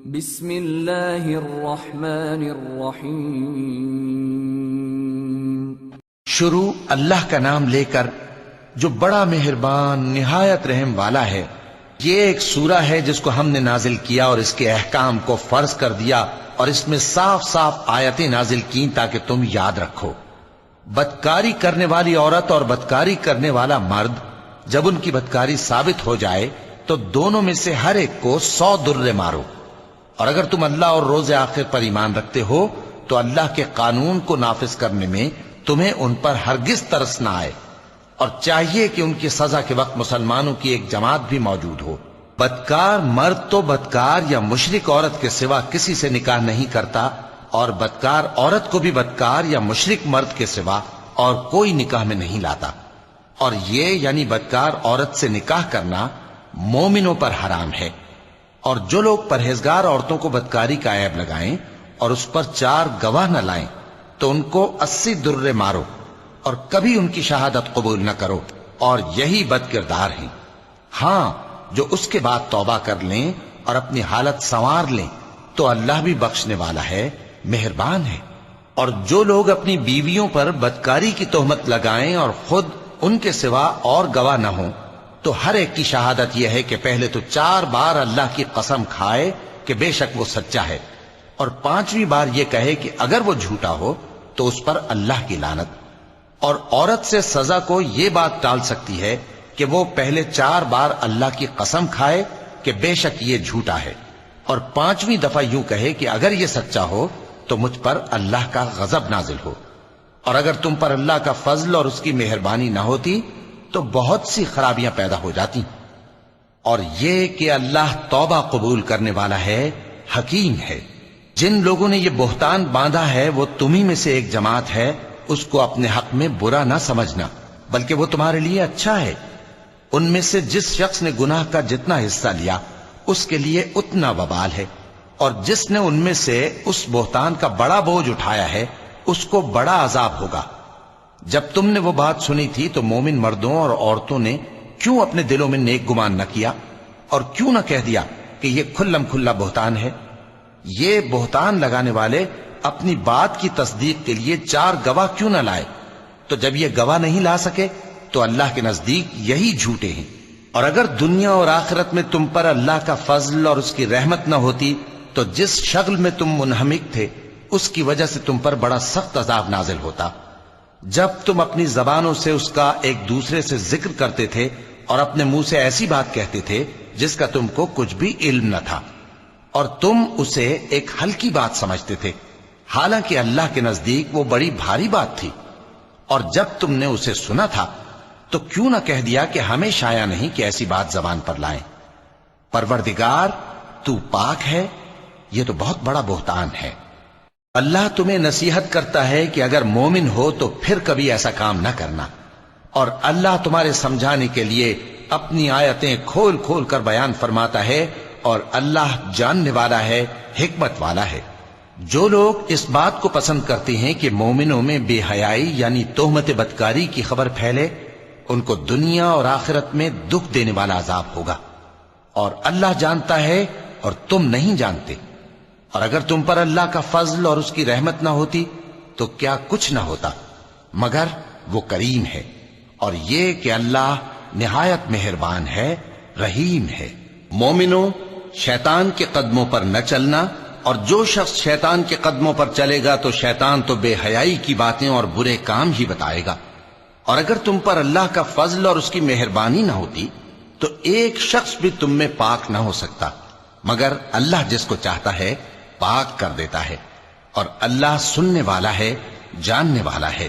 بسم اللہ الرحمن الرحیم۔ شروع اللہ کا نام لے کر جو بڑا مہربان نہایت رحم والا ہے۔ یہ ایک سورہ ہے جس کو ہم نے نازل کیا اور اس کے احکام کو فرض کر دیا اور اس میں صاف صاف آیتیں نازل کی تاکہ تم یاد رکھو۔ بدکاری کرنے والی عورت اور بدکاری کرنے والا مرد جب ان کی بدکاری ثابت ہو جائے تو دونوں میں سے ہر ایک کو 100 درے مارو، اور اگر تم اللہ اور روز آخر پر ایمان رکھتے ہو تو اللہ کے قانون کو نافذ کرنے میں تمہیں ان پر ہرگز ترس نہ آئے، اور چاہیے کہ ان کی سزا کے وقت مسلمانوں کی ایک جماعت بھی موجود ہو۔ بدکار مرد تو بدکار یا مشرک عورت کے سوا کسی سے نکاح نہیں کرتا، اور بدکار عورت کو بھی بدکار یا مشرک مرد کے سوا اور کوئی نکاح میں نہیں لاتا، اور یہ یعنی بدکار عورت سے نکاح کرنا مومنوں پر حرام ہے۔ اور جو لوگ پرہیزگار عورتوں کو بدکاری کا عیب لگائیں اور اس پر 4 گواہ نہ لائیں تو ان کو 80 درے مارو، اور کبھی ان کی شہادت قبول نہ کرو، اور یہی بد کردار ہیں۔ ہاں، جو اس کے بعد توبہ کر لیں اور اپنی حالت سنوار لیں تو اللہ بھی بخشنے والا ہے، مہربان ہے۔ اور جو لوگ اپنی بیویوں پر بدکاری کی تہمت لگائیں اور خود ان کے سوا اور گواہ نہ ہوں تو ہر ایک کی شہادت یہ ہے کہ پہلے تو 4 بار اللہ کی قسم کھائے کہ بے شک وہ سچا ہے، اور 5ویں بار یہ کہے کہ اگر وہ جھوٹا ہو تو اس پر اللہ کی لعنت۔ اور عورت سے سزا کو یہ بات ٹال سکتی ہے کہ وہ پہلے 4 بار اللہ کی قسم کھائے کہ بے شک یہ جھوٹا ہے، اور 5ویں دفعہ یوں کہے کہ اگر یہ سچا ہو تو مجھ پر اللہ کا غضب نازل ہو۔ اور اگر تم پر اللہ کا فضل اور اس کی مہربانی نہ ہوتی تو بہت سی خرابیاں پیدا ہو جاتی۔ اور یہ کہ اللہ توبہ قبول کرنے والا ہے، حکیم ہے۔ جن لوگوں نے یہ بہتان باندھا ہے وہ تمہیں میں سے ایک جماعت ہے، اس کو اپنے حق میں برا نہ سمجھنا، بلکہ وہ تمہارے لیے اچھا ہے۔ ان میں سے جس شخص نے گناہ کا جتنا حصہ لیا اس کے لیے اتنا وبال ہے، اور جس نے ان میں سے اس بہتان کا بڑا بوجھ اٹھایا ہے اس کو بڑا عذاب ہوگا۔ جب تم نے وہ بات سنی تھی تو مومن مردوں اور عورتوں نے کیوں اپنے دلوں میں نیک گمان نہ کیا، اور کیوں نہ کہہ دیا کہ یہ کھلم کھلا بہتان ہے؟ یہ بہتان لگانے والے اپنی بات کی تصدیق کے لیے 4 گواہ کیوں نہ لائے؟ تو جب یہ گواہ نہیں لا سکے تو اللہ کے نزدیک یہی جھوٹے ہیں۔ اور اگر دنیا اور آخرت میں تم پر اللہ کا فضل اور اس کی رحمت نہ ہوتی تو جس شغل میں تم منہمک تھے اس کی وجہ سے تم پر بڑا سخت عذاب نازل ہوتا، جب تم اپنی زبانوں سے اس کا ایک دوسرے سے ذکر کرتے تھے اور اپنے منہ سے ایسی بات کہتے تھے جس کا تم کو کچھ بھی علم نہ تھا، اور تم اسے ایک ہلکی بات سمجھتے تھے، حالانکہ اللہ کے نزدیک وہ بڑی بھاری بات تھی۔ اور جب تم نے اسے سنا تھا تو کیوں نہ کہہ دیا کہ ہمیں شایع نہیں کہ ایسی بات زبان پر لائیں؟ پروردگار تو پاک ہے، یہ تو بہت بڑا بہتان ہے۔ اللہ تمہیں نصیحت کرتا ہے کہ اگر مومن ہو تو پھر کبھی ایسا کام نہ کرنا، اور اللہ تمہارے سمجھانے کے لیے اپنی آیتیں کھول کھول کر بیان فرماتا ہے، اور اللہ جاننے والا ہے، حکمت والا ہے۔ جو لوگ اس بات کو پسند کرتے ہیں کہ مومنوں میں بے حیائی یعنی تہمت بدکاری کی خبر پھیلے، ان کو دنیا اور آخرت میں دکھ دینے والا عذاب ہوگا، اور اللہ جانتا ہے اور تم نہیں جانتے۔ اور اگر تم پر اللہ کا فضل اور اس کی رحمت نہ ہوتی تو کیا کچھ نہ ہوتا، مگر وہ کریم ہے، اور یہ کہ اللہ نہایت مہربان ہے، رحیم ہے۔ مومنوں، شیطان کے قدموں پر نہ چلنا، اور جو شخص شیطان کے قدموں پر چلے گا تو شیطان تو بے حیائی کی باتیں اور برے کام ہی بتائے گا۔ اور اگر تم پر اللہ کا فضل اور اس کی مہربانی نہ ہوتی تو ایک شخص بھی تم میں پاک نہ ہو سکتا، مگر اللہ جس کو چاہتا ہے پاک کر دیتا ہے، اور اللہ سننے والا ہے، جاننے والا ہے۔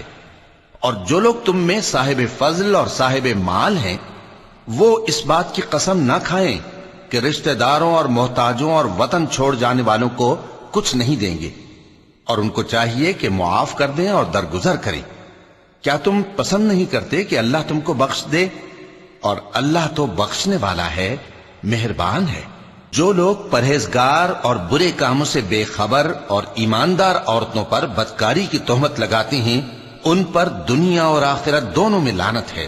اور جو لوگ تم میں صاحب فضل اور صاحب مال ہیں وہ اس بات کی قسم نہ کھائیں کہ رشتہ داروں اور محتاجوں اور وطن چھوڑ جانے والوں کو کچھ نہیں دیں گے، اور ان کو چاہیے کہ معاف کر دیں اور درگزر کریں۔ کیا تم پسند نہیں کرتے کہ اللہ تم کو بخش دے؟ اور اللہ تو بخشنے والا ہے، مہربان ہے۔ جو لوگ پرہیزگار اور برے کاموں سے بے خبر اور ایماندار عورتوں پر بدکاری کی تہمت لگاتے ہیں ان پر دنیا اور آخرت دونوں میں لعنت ہے،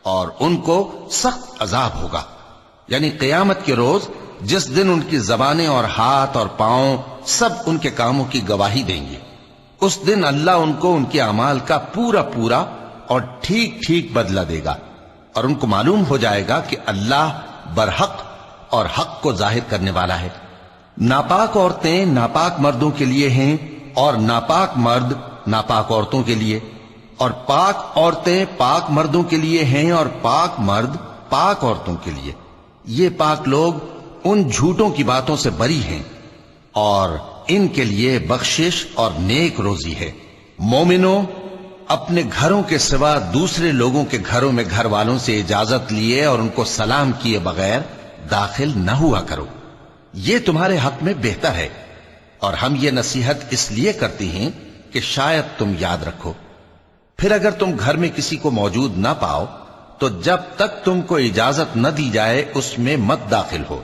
اور ان کو سخت عذاب ہوگا۔ یعنی قیامت کے روز جس دن ان کی زبانیں اور ہاتھ اور پاؤں سب ان کے کاموں کی گواہی دیں گے۔ اس دن اللہ ان کو ان کے اعمال کا پورا پورا اور ٹھیک ٹھیک بدلہ دے گا، اور ان کو معلوم ہو جائے گا کہ اللہ برحق اور حق کو ظاہر کرنے والا ہے۔ ناپاک عورتیں ناپاک مردوں کے لیے ہیں، اور ناپاک مرد ناپاک عورتوں کے لیے، اور پاک عورتیں پاک مردوں کے لیے ہیں، اور پاک مرد پاک عورتوں کے لیے۔ یہ پاک لوگ ان جھوٹوں کی باتوں سے بری ہیں، اور ان کے لیے بخشش اور نیک روزی ہے۔ مومنوں، اپنے گھروں کے سوا دوسرے لوگوں کے گھروں میں گھر والوں سے اجازت لیے اور ان کو سلام کیے بغیر داخل نہ ہوا کرو، یہ تمہارے حق میں بہتر ہے، اور ہم یہ نصیحت اس لیے کرتے ہیں کہ شاید تم یاد رکھو۔ پھر اگر تم گھر میں کسی کو موجود نہ پاؤ تو جب تک تم کو اجازت نہ دی جائے اس میں مت داخل ہو،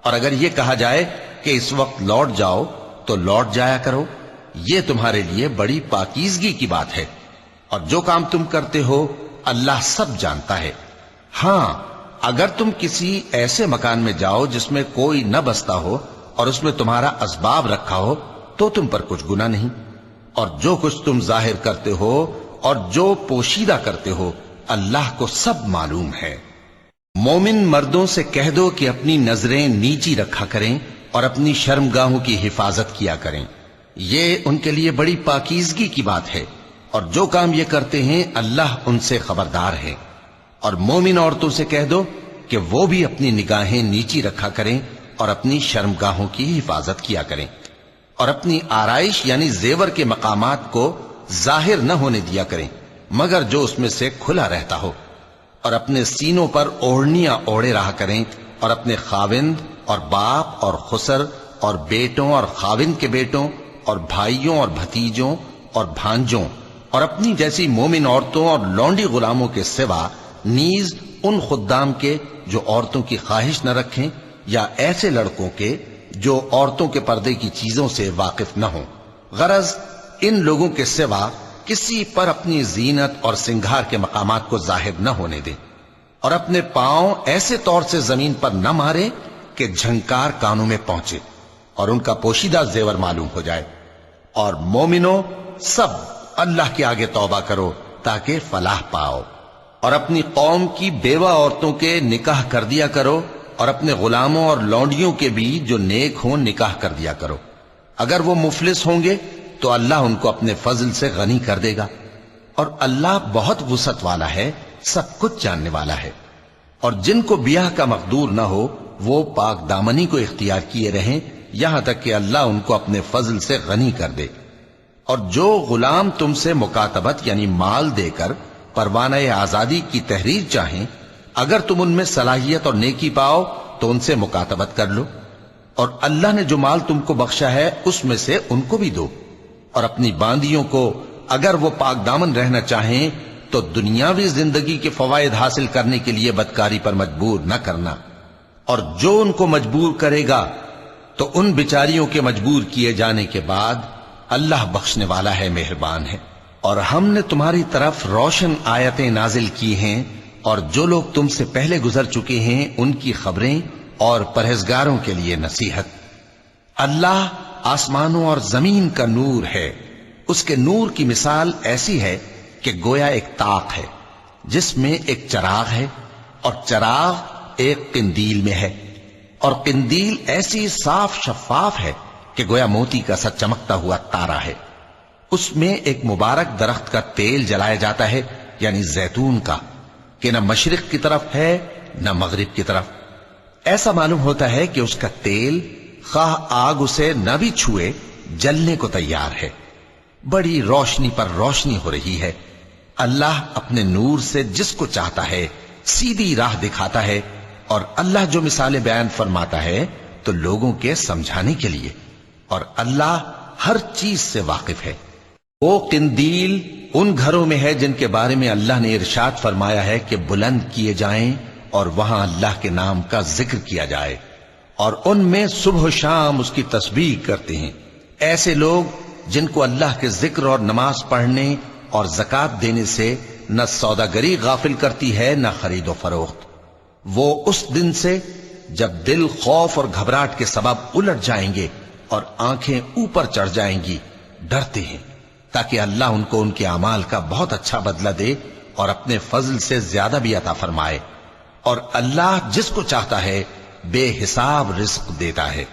اور اگر یہ کہا جائے کہ اس وقت لوٹ جاؤ تو لوٹ جایا کرو، یہ تمہارے لیے بڑی پاکیزگی کی بات ہے، اور جو کام تم کرتے ہو اللہ سب جانتا ہے۔ ہاں، اگر تم کسی ایسے مکان میں جاؤ جس میں کوئی نہ بستا ہو اور اس میں تمہارا اسباب رکھا ہو تو تم پر کچھ گناہ نہیں، اور جو کچھ تم ظاہر کرتے ہو اور جو پوشیدہ کرتے ہو اللہ کو سب معلوم ہے۔ مومن مردوں سے کہہ دو کہ اپنی نظریں نیچی رکھا کریں اور اپنی شرمگاہوں کی حفاظت کیا کریں، یہ ان کے لیے بڑی پاکیزگی کی بات ہے، اور جو کام یہ کرتے ہیں اللہ ان سے خبردار ہے۔ اور مومن عورتوں سے کہہ دو کہ وہ بھی اپنی نگاہیں نیچی رکھا کریں اور اپنی شرمگاہوں کی حفاظت کیا کریں، اور اپنی آرائش یعنی زیور کے مقامات کو ظاہر نہ ہونے دیا کریں مگر جو اس میں سے کھلا رہتا ہو، اور اپنے سینوں پر اوڑھنیاں اوڑھے رہا کریں، اور اپنے خاوند اور باپ اور خسر اور بیٹوں اور خاوند کے بیٹوں اور بھائیوں اور بھتیجوں اور بھانجوں اور اپنی جیسی مومن عورتوں اور لونڈی غلاموں کے سوا نیز ان خدام کے جو عورتوں کی خواہش نہ رکھیں، یا ایسے لڑکوں کے جو عورتوں کے پردے کی چیزوں سے واقف نہ ہوں، غرض ان لوگوں کے سوا کسی پر اپنی زینت اور سنگھار کے مقامات کو ظاہر نہ ہونے دیں، اور اپنے پاؤں ایسے طور سے زمین پر نہ مارے کہ جھنکار کانوں میں پہنچے اور ان کا پوشیدہ زیور معلوم ہو جائے۔ اور مومنوں، سب اللہ کے آگے توبہ کرو تاکہ فلاح پاؤ، اور اپنی قوم کی بیوہ عورتوں کے نکاح کر دیا کرو، اور اپنے غلاموں اور لونڈیوں کے بھی جو نیک ہوں نکاح کر دیا کرو۔ اگر وہ مفلس ہوں گے تو اللہ ان کو اپنے فضل سے غنی کر دے گا، اور اللہ بہت وسعت والا ہے، سب کچھ جاننے والا ہے۔ اور جن کو بیاہ کا مقدور نہ ہو وہ پاک دامنی کو اختیار کیے رہیں یہاں تک کہ اللہ ان کو اپنے فضل سے غنی کر دے۔ اور جو غلام تم سے مکاتبت یعنی مال دے کر پروانہ آزادی کی تحریر چاہیں، اگر تم ان میں صلاحیت اور نیکی پاؤ تو ان سے مکاتبت کر لو، اور اللہ نے جو مال تم کو بخشا ہے اس میں سے ان کو بھی دو۔ اور اپنی باندیوں کو اگر وہ پاک دامن رہنا چاہیں تو دنیاوی زندگی کے فوائد حاصل کرنے کے لیے بدکاری پر مجبور نہ کرنا، اور جو ان کو مجبور کرے گا تو ان بیچاریوں کے مجبور کیے جانے کے بعد اللہ بخشنے والا ہے، مہربان ہے۔ اور ہم نے تمہاری طرف روشن آیتیں نازل کی ہیں، اور جو لوگ تم سے پہلے گزر چکے ہیں ان کی خبریں اور پرہیزگاروں کے لیے نصیحت۔ اللہ آسمانوں اور زمین کا نور ہے، اس کے نور کی مثال ایسی ہے کہ گویا ایک طاق ہے جس میں ایک چراغ ہے، اور چراغ ایک قندیل میں ہے، اور قندیل ایسی صاف شفاف ہے کہ گویا موتی کا سا چمکتا ہوا تارا ہے۔ اس میں ایک مبارک درخت کا تیل جلایا جاتا ہے یعنی زیتون کا، کہ نہ مشرق کی طرف ہے نہ مغرب کی طرف۔ ایسا معلوم ہوتا ہے کہ اس کا تیل خواہ آگ اسے نہ بھی چھوئے جلنے کو تیار ہے۔ بڑی روشنی پر روشنی ہو رہی ہے۔ اللہ اپنے نور سے جس کو چاہتا ہے سیدھی راہ دکھاتا ہے، اور اللہ جو مثالیں بیان فرماتا ہے تو لوگوں کے سمجھانے کے لیے، اور اللہ ہر چیز سے واقف ہے۔ وہ قندیل ان گھروں میں ہے جن کے بارے میں اللہ نے ارشاد فرمایا ہے کہ بلند کیے جائیں اور وہاں اللہ کے نام کا ذکر کیا جائے، اور ان میں صبح و شام اس کی تسبیح کرتے ہیں۔ ایسے لوگ جن کو اللہ کے ذکر اور نماز پڑھنے اور زکوٰۃ دینے سے نہ سوداگری غافل کرتی ہے نہ خرید و فروخت، وہ اس دن سے جب دل خوف اور گھبراہٹ کے سبب الٹ جائیں گے اور آنکھیں اوپر چڑھ جائیں گی، ڈرتے ہیں تاکہ اللہ ان کو ان کے اعمال کا بہت اچھا بدلہ دے اور اپنے فضل سے زیادہ بھی عطا فرمائے، اور اللہ جس کو چاہتا ہے بے حساب رزق دیتا ہے۔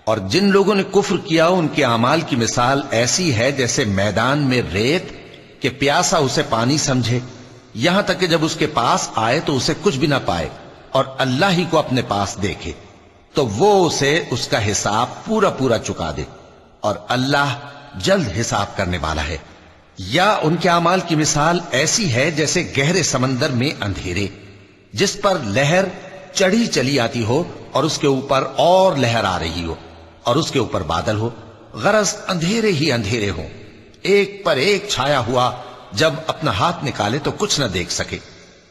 اور جن لوگوں نے کفر کیا ان کے اعمال کی مثال ایسی ہے جیسے میدان میں ریت کہ پیاسا اسے پانی سمجھے، یہاں تک کہ جب اس کے پاس آئے تو اسے کچھ بھی نہ پائے اور اللہ ہی کو اپنے پاس دیکھے تو وہ اسے اس کا حساب پورا پورا چکا دے، اور اللہ جلد حساب کرنے والا ہے۔ یا ان کے اعمال کی مثال ایسی ہے جیسے گہرے سمندر میں اندھیرے جس پر لہر چڑھی چلی آتی ہو اور اس کے اوپر اور لہر آ رہی ہو اور اس کے اوپر بادل ہو، غرض اندھیرے ہی اندھیرے ہوں، ایک پر ایک چھایا ہوا، جب اپنا ہاتھ نکالے تو کچھ نہ دیکھ سکے،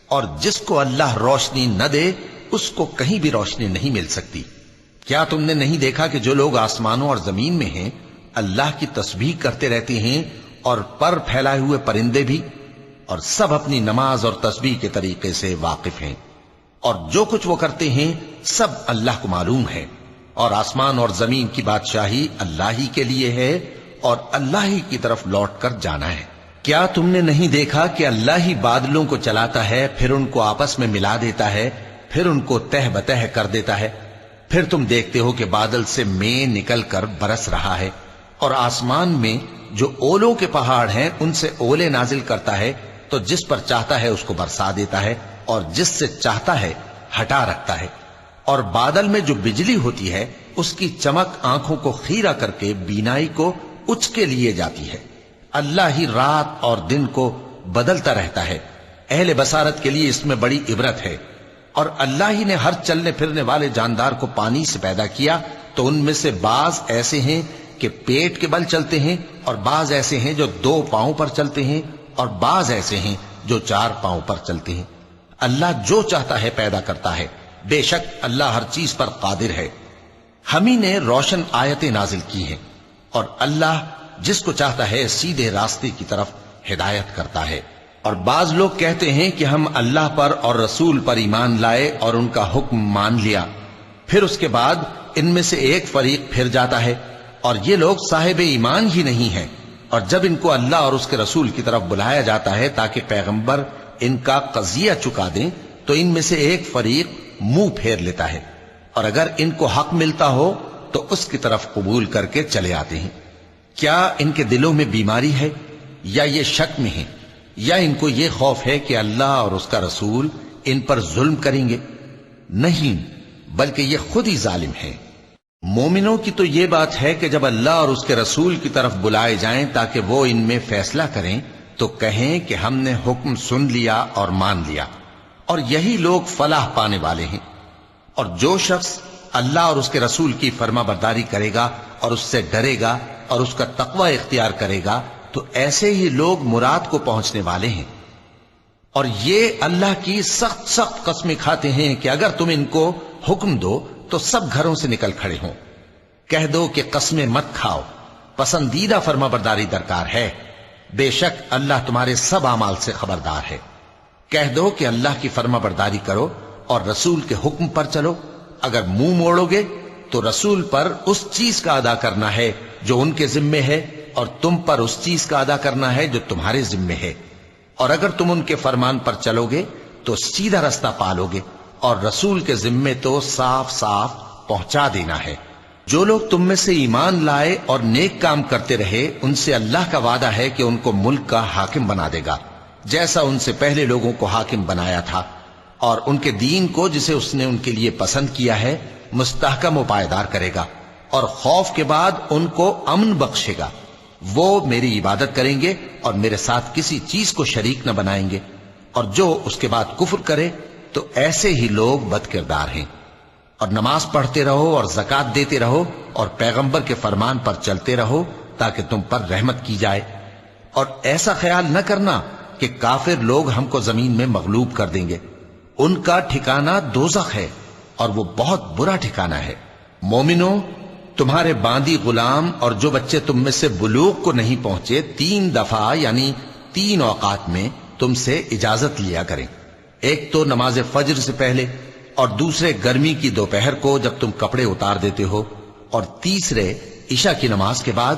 اور جس کو اللہ روشنی نہ دے اس کو کہیں بھی روشنی نہیں مل سکتی۔ کیا تم نے نہیں دیکھا کہ جو لوگ آسمانوں اور زمین میں ہیں اللہ کی تسبیح کرتے رہتے ہیں، اور پر پھیلائے ہوئے پرندے بھی، اور سب اپنی نماز اور تسبیح کے طریقے سے واقف ہیں، اور جو کچھ وہ کرتے ہیں سب اللہ کو معلوم ہے، اور آسمان اور زمین کی بادشاہی اللہ ہی کے لیے ہے اور اللہ ہی کی طرف لوٹ کر جانا ہے۔ کیا تم نے نہیں دیکھا کہ اللہ ہی بادلوں کو چلاتا ہے، پھر ان کو آپس میں ملا دیتا ہے، پھر ان کو تہ بتہ کر دیتا ہے، پھر تم دیکھتے ہو کہ بادل سے مے نکل کر برس رہا ہے، اور آسمان میں جو اولوں کے پہاڑ ہیں ان سے اولے نازل کرتا ہے، تو جس پر چاہتا ہے اس کو برسا دیتا ہے اور جس سے چاہتا ہے ہٹا رکھتا ہے، اور بادل میں جو بجلی ہوتی ہے اس کی چمک آنکھوں کو خیرہ کر کے بینائی کو اچ کے لیے جاتی ہے۔ اللہ ہی رات اور دن کو بدلتا رہتا ہے، اہل بصارت کے لیے اس میں بڑی عبرت ہے۔ اور اللہ ہی نے ہر چلنے پھرنے والے جاندار کو پانی سے پیدا کیا، تو ان میں سے بعض ایسے ہیں کہ پیٹ کے بل چلتے ہیں، اور بعض ایسے ہیں جو 2 پاؤں پر چلتے ہیں، اور بعض ایسے ہیں جو 4 پاؤں پر چلتے ہیں۔ اللہ جو چاہتا ہے پیدا کرتا ہے، بے شک اللہ ہر چیز پر قادر ہے۔ ہم ہی نے روشن آیتیں نازل کی ہیں، اور اللہ جس کو چاہتا ہے سیدھے راستے کی طرف ہدایت کرتا ہے۔ اور بعض لوگ کہتے ہیں کہ ہم اللہ پر اور رسول پر ایمان لائے اور ان کا حکم مان لیا، پھر اس کے بعد ان میں سے ایک فریق پھر جاتا ہے، اور یہ لوگ صاحب ایمان ہی نہیں ہیں، اور جب ان کو اللہ اور اس کے رسول کی طرف بلایا جاتا ہے تاکہ پیغمبر ان کا قضیہ چکا دیں، تو ان میں سے ایک فریق منہ پھیر لیتا ہے، اور اگر ان کو حق ملتا ہو تو اس کی طرف قبول کر کے چلے آتے ہیں۔ کیا ان کے دلوں میں بیماری ہے، یا یہ شک میں ہیں، یا ان کو یہ خوف ہے کہ اللہ اور اس کا رسول ان پر ظلم کریں گے؟ نہیں، بلکہ یہ خود ہی ظالم ہیں۔ مومنوں کی تو یہ بات ہے کہ جب اللہ اور اس کے رسول کی طرف بلائے جائیں تاکہ وہ ان میں فیصلہ کریں تو کہیں کہ ہم نے حکم سن لیا اور مان لیا، اور یہی لوگ فلاح پانے والے ہیں۔ اور جو شخص اللہ اور اس کے رسول کی فرما برداری کرے گا اور اس سے ڈرے گا اور اس کا تقوی اختیار کرے گا تو ایسے ہی لوگ مراد کو پہنچنے والے ہیں۔ اور یہ اللہ کی سخت سخت قسمیں کھاتے ہیں کہ اگر تم ان کو حکم دو تو سب گھروں سے نکل کھڑے ہوں۔ کہہ دو کہ قسمیں مت کھاؤ، پسندیدہ فرما برداری درکار ہے، بے شک اللہ تمہارے سب اعمال سے خبردار ہے۔ کہہ دو کہ اللہ کی فرما برداری کرو اور رسول کے حکم پر چلو، اگر منہ موڑو گے تو رسول پر اس چیز کا ادا کرنا ہے جو ان کے ذمے ہے، اور تم پر اس چیز کا ادا کرنا ہے جو تمہارے ذمے ہے، اور اگر تم ان کے فرمان پر چلو گے تو سیدھا رستہ پالو گے، اور رسول کے ذمے تو صاف صاف پہنچا دینا ہے۔ جو لوگ تم میں سے ایمان لائے اور نیک کام کرتے رہے ان سے اللہ کا وعدہ ہے کہ ان کو ملک کا حاکم بنا دے گا، جیسا ان سے پہلے لوگوں کو حاکم بنایا تھا، اور ان کے دین کو جسے اس نے ان کے لیے پسند کیا ہے مستحکم و پائیدار کرے گا، اور خوف کے بعد ان کو امن بخشے گا۔ وہ میری عبادت کریں گے اور میرے ساتھ کسی چیز کو شریک نہ بنائیں گے، اور جو اس کے بعد کفر کرے تو ایسے ہی لوگ بد کردار ہیں۔ اور نماز پڑھتے رہو اور زکوٰۃ دیتے رہو اور پیغمبر کے فرمان پر چلتے رہو تاکہ تم پر رحمت کی جائے، اور ایسا خیال نہ کرنا کہ کافر لوگ ہم کو زمین میں مغلوب کر دیں گے، ان کا ٹھکانہ دوزخ ہے اور وہ بہت برا ٹھکانہ ہے۔ مومنوں، تمہارے باندی غلام اور جو بچے تم میں سے بلوغ کو نہیں پہنچے 3 دفعہ یعنی 3 اوقات میں تم سے اجازت لیا کریں، ایک تو نماز فجر سے پہلے، اور دوسرے گرمی کی دوپہر کو جب تم کپڑے اتار دیتے ہو، اور تیسرے عشاء کی نماز کے بعد۔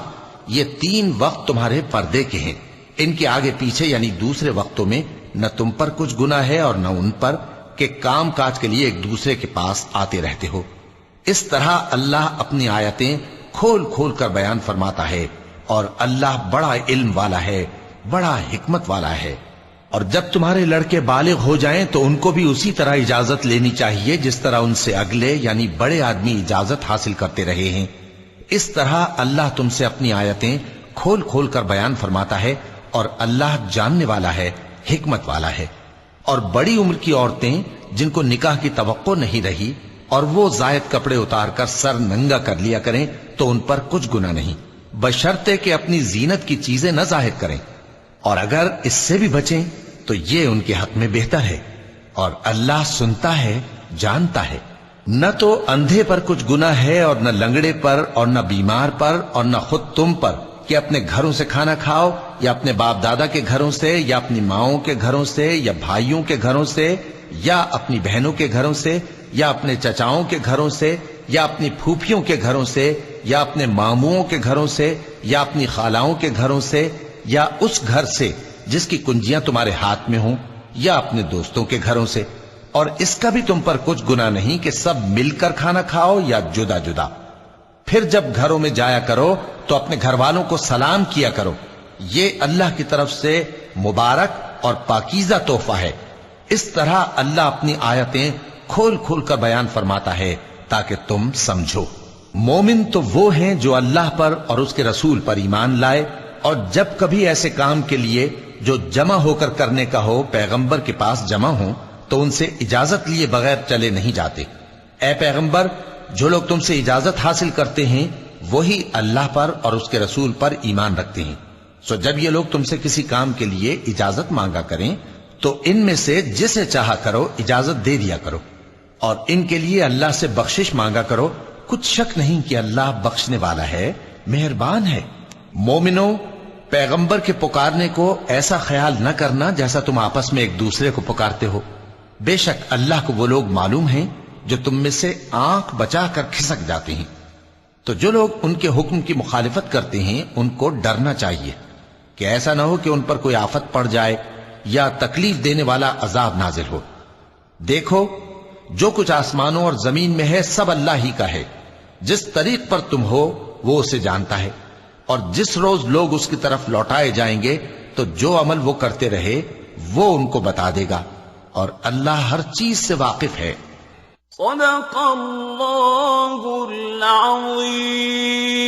یہ 3 وقت تمہارے پردے کے ہیں، ان کے آگے پیچھے یعنی دوسرے وقتوں میں نہ تم پر کچھ گناہ ہے اور نہ ان پر، کہ کام کاج کے لیے ایک دوسرے کے پاس آتے رہتے ہو۔ اس طرح اللہ اپنی آیتیں کھول کھول کر بیان فرماتا ہے، اور اللہ بڑا علم والا ہے، بڑا حکمت والا ہے۔ اور جب تمہارے لڑکے بالغ ہو جائیں تو ان کو بھی اسی طرح اجازت لینی چاہیے جس طرح ان سے اگلے یعنی بڑے آدمی اجازت حاصل کرتے رہے ہیں۔ اس طرح اللہ تم سے اپنی آیتیں کھول کھول کر بیان فرماتا ہے، اور اللہ جاننے والا ہے، حکمت والا ہے۔ اور بڑی عمر کی عورتیں جن کو نکاح کی توقع نہیں رہی اور وہ زائد کپڑے اتار کر سر ننگا کر لیا کریں تو ان پر کچھ گناہ نہیں، بشرطے کہ اپنی زینت کی چیزیں نہ ظاہر کریں، اور اگر اس سے بھی بچیں تو یہ ان کے حق میں بہتر ہے، اور اللہ سنتا ہے، جانتا ہے۔ نہ تو اندھے پر کچھ گناہ ہے اور نہ لنگڑے پر اور نہ بیمار پر اور نہ خود تم پر کہ اپنے گھروں سے کھانا کھاؤ، یا اپنے باپ دادا کے گھروں سے، یا اپنی ماؤں کے گھروں سے، یا بھائیوں کے گھروں سے، یا اپنی بہنوں کے گھروں سے، یا اپنے چچاؤں کے گھروں سے، یا اپنی پھوپھیوں کے گھروں سے، یا اپنے ماموؤں کے گھروں سے، یا اپنی خالاؤں کے گھروں سے، یا اس گھر سے جس کی کنجیاں تمہارے ہاتھ میں ہوں، یا اپنے دوستوں کے گھروں سے۔ اور اس کا بھی تم پر کچھ گناہ نہیں کہ سب مل کر کھانا کھاؤ یا جدا جدا۔ پھر جب گھروں میں جایا کرو تو اپنے گھر والوں کو سلام کیا کرو، یہ اللہ کی طرف سے مبارک اور پاکیزہ تحفہ ہے۔ اس طرح اللہ اپنی آیتیں کھول کھول کر بیان فرماتا ہے تاکہ تم سمجھو۔ مومن تو وہ ہیں جو اللہ پر اور اس کے رسول پر ایمان لائے، اور جب کبھی ایسے کام کے لیے جو جمع ہو کر کرنے کا ہو پیغمبر کے پاس جمع ہوں تو ان سے اجازت لیے بغیر چلے نہیں جاتے۔ اے پیغمبر، جو لوگ تم سے اجازت حاصل کرتے ہیں وہی اللہ پر اور اس کے رسول پر ایمان رکھتے ہیں، سو جب یہ لوگ تم سے کسی کام کے لیے اجازت مانگا کریں تو ان میں سے جسے چاہا کرو اجازت دے دیا کرو، اور ان کے لیے اللہ سے بخشش مانگا کرو، کچھ شک نہیں کہ اللہ بخشنے والا ہے، مہربان ہے۔ مومنو، پیغمبر کے پکارنے کو ایسا خیال نہ کرنا جیسا تم آپس میں ایک دوسرے کو پکارتے ہو، بے شک اللہ کو وہ لوگ معلوم ہیں جو تم میں سے آنکھ بچا کر کھسک جاتے ہیں۔ تو جو لوگ ان کے حکم کی مخالفت کرتے ہیں ان کو ڈرنا چاہیے کہ ایسا نہ ہو کہ ان پر کوئی آفت پڑ جائے یا تکلیف دینے والا عذاب نازل ہو۔ دیکھو، جو کچھ آسمانوں اور زمین میں ہے سب اللہ ہی کا ہے، جس طریق پر تم ہو وہ اسے جانتا ہے، اور جس روز لوگ اس کی طرف لوٹائے جائیں گے تو جو عمل وہ کرتے رہے وہ ان کو بتا دے گا، اور اللہ ہر چیز سے واقف ہے۔ صدق اللہ العظیم۔